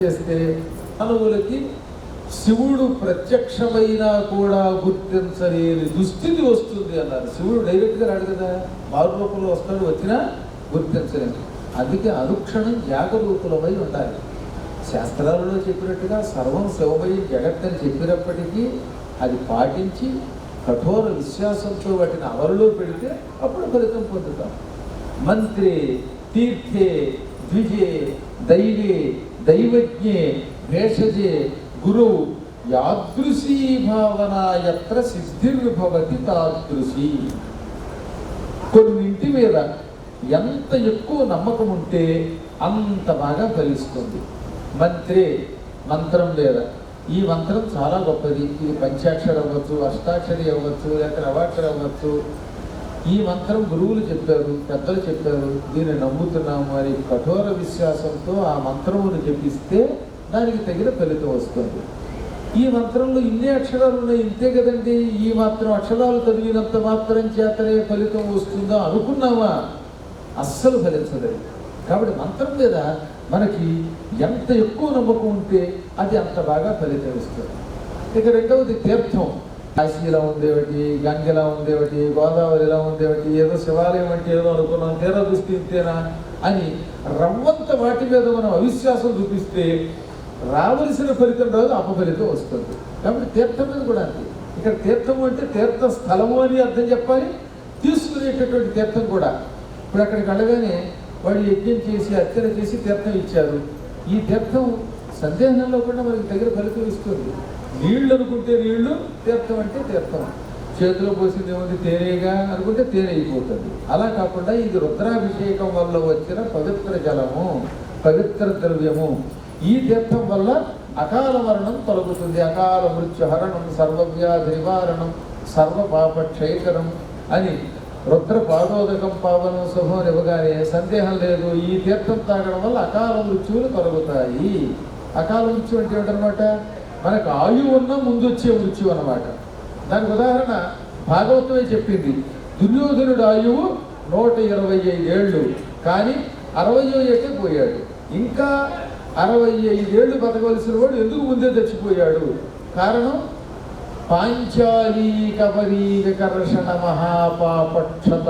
చేస్తే మానవులకి శివుడు ప్రత్యక్షమైనా కూడా గుర్తించలేని దుస్థితి వస్తుంది అన్నారు. శివుడు డైరెక్ట్గా రాడు కదా, మారు రూపంలో వస్తాడు, వచ్చినా గుర్తించలేదు. అందుకే అనుక్షణం జాగరూకులమై ఉండాలి. శాస్త్రాలలో చెప్పినట్టుగా సర్వం శివమయం జగత్తని చెప్పినప్పటికీ అది పాటించి కఠోర విశ్వాసంతో వాటిని అమలులో పెడితే అప్పుడు ఫలితం పొందుతాం. మంత్రే తీర్థే ద్విజే దైవే దైవజ్ఞే భేషజే గురు యాదృశీ భావన యత్ర సిద్ధిర్భవతి తాదృశీ. కొన్నింటి మీద ఎంత ఎక్కువ నమ్మకం ఉంటే అంత బాగా ఫలిస్తుంది. మంత్రే మంత్రం లేదా ఈ మంత్రం చాలా గొప్పది, ఇది పంచాక్షరి అవ్వచ్చు, అష్టాక్షరి అవ్వచ్చు, లేకపోతే నవాక్షరి అవ్వచ్చు. ఈ మంత్రం గురువులు చెప్పారు, పెద్దలు చెప్పారు, దీన్ని నమ్ముతున్నాము అని కఠోర విశ్వాసంతో ఆ మంత్రమును జపిస్తే దానికి తగిన ఫలితం వస్తుంది. ఈ మంత్రంలో ఇన్ని అక్షరాలు ఉన్నాయి, ఇంతే కదండి, ఈ మాత్రం అక్షరాలు చదివినంత మాత్రం చేతనే ఫలితం వస్తుందా అనుకున్నామా? అస్సలు ఫలించదు. కాబట్టి మంత్రం మీద మనకి ఎంత ఎక్కువ నమ్మకం ఉంటే అది అంత బాగా ఫలితం ఇస్తుంది. ఇక రెండవది తీర్థం. కాశీలా ఉండేవాటి, గంగలా ఉండేవాటి, గోదావరిలా ఉండేవాటి, ఏదో శివాలయం అంటే ఏదో అనుకున్నాం, తీరా దృష్టి ఇంతేనా అని రవ్వంత వాటి మీద మనం అవిశ్వాసం చూపిస్తే రావలసిన ఫలితం రాదు, అపఫలితం వస్తుంది. కాబట్టి తీర్థం మీద కూడా అంతే. ఇక్కడ తీర్థము అంటే తీర్థ స్థలము అని అర్థం చెప్పాలి, తీసుకునేటటువంటి తీర్థం కూడా. ఇప్పుడు అక్కడికి వెళ్ళగానే వాడు యజ్ఞం చేసి అర్చన చేసి తీర్థం ఇచ్చారు. ఈ తీర్థం సందేహంలో కూడా మనకి తగిన ఫలితం ఇస్తుంది. నీళ్లు అనుకుంటే నీళ్లు, తీర్థం అంటే తీర్థం. చేతిలో పోసింది ఏముంది, తేనెగా అనుకుంటే తేనె అయిపోతుంది. అలా కాకుండా ఇది రుద్రాభిషేకం వల్ల వచ్చిన పవిత్ర జలము, పవిత్ర ద్రవ్యము. ఈ తీర్థం వల్ల అకాల మరణం తొలగుతుంది. అకాల మృత్యుహరణం, సర్వవ్యాధి నివారణం, సర్వ పాప క్షయకరం అని రుద్ర పాదోదకం పావనం శుభం ఇవ్వగానే సందేహం లేదు, ఈ తీర్థం తాగడం వల్ల అకాల మృత్యువులు తొలగుతాయి. అకాల మృత్యు అంటే ఏంటనమాట, మనకు ఆయువు ఉన్న ముందు వచ్చే మృత్యు అన్నమాట. దానికి ఉదాహరణ భాగవతమే చెప్పింది. దుర్యోధనుడు ఆయువు 125 ఏళ్ళు, కానీ 60వ ఏటే పోయాడు. ఇంకా 65 ఏళ్ళు బతకవలసిన వాడు ఎందుకు ముందే చచ్చిపోయాడు? కారణం పాంచాలీ కబరీ వికర్షణ మహాపాపక్షత